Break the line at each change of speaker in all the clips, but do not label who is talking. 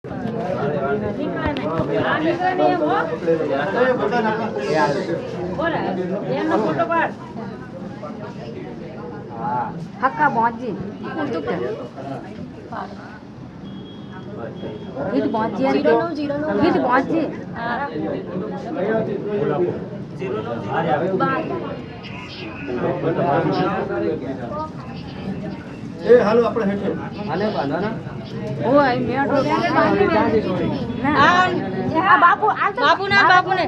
हक्का पहुंची हिट पहुंची हिट पहुंची
ए हालो આપણે હેઠે આને બાંધવાના
ओ आई मेट ना बापू बापू ने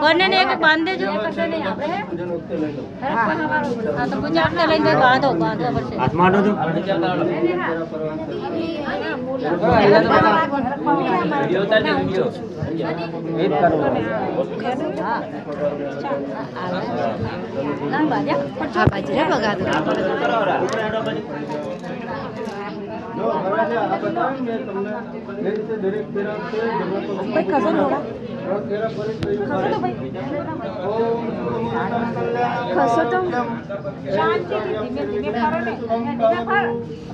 बने ने एक बांध देजो हां तो पूजा आपने लई दे बांधो પડશે
હાથ માંડો જો વિડિયો ઉતાર દે વિડિયો એક કરો
हां ના બાજા આ બાજુ રે બગા દો
જો મહારાજ આ બતાવ મે તમને એ રીતે દરેક પેરા છે
ભાઈ ખસો થોડા
પેરા પર
ખસો તો ભાઈ ખસો તો શાંતિથી ધીમે ધીમે કરો ને ધીમે કર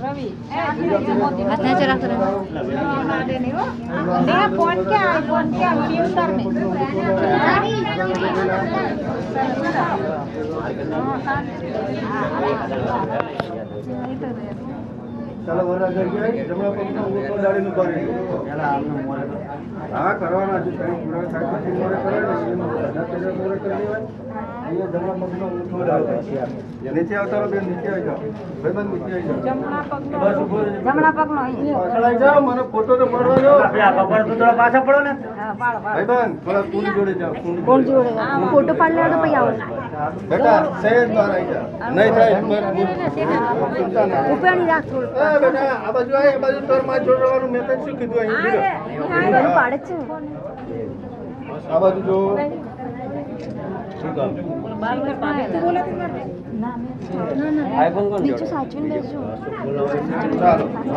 રવિ હાથને જરા કરો ના દે ને હો દે ફોન કે વિડિયો ઉતારને
ચાલો વરા જગ્યાએ જમણા પગનો ઉલટો દાડીનું કરી પેલા આમનો મોરે હા કરવાના છે કઈ પૂરા થાય પછી મોરે કરે ને એનો બધા પેલા મોરે કરી દેવાય અહીંયા જમણા પગનો ઉલટો દાડો છે નીચે આવતા રહો બેન નીચે આવી જાઓ ભાઈબંધ નીચે આવી જાઓ
જમણા પગનો
પાછળ આવી જાઓ મને ફોટો તો પડવા દો આપણે આ કપડ તો થોડા પાછા પડો ને
હા પાડ
ભાઈબંધ થોડા કુંડ જોડે જાઓ
કોણ જોડે ફોટો પાડ લેડો પછી આવો
બેટા સહેજ બહાર આવી જા નહીં થાય ચિંતા ના
ઉપરની રાખ થોડું
એ બેટા આ બાજુ આ બાજુ તોર માં જોડવાનું મેં તને શું કીધું અહીં
હા પાડે છે
આ બાજુ જો શું કામ
ના ના નીચે સાચવીને બેસજો
ચાલો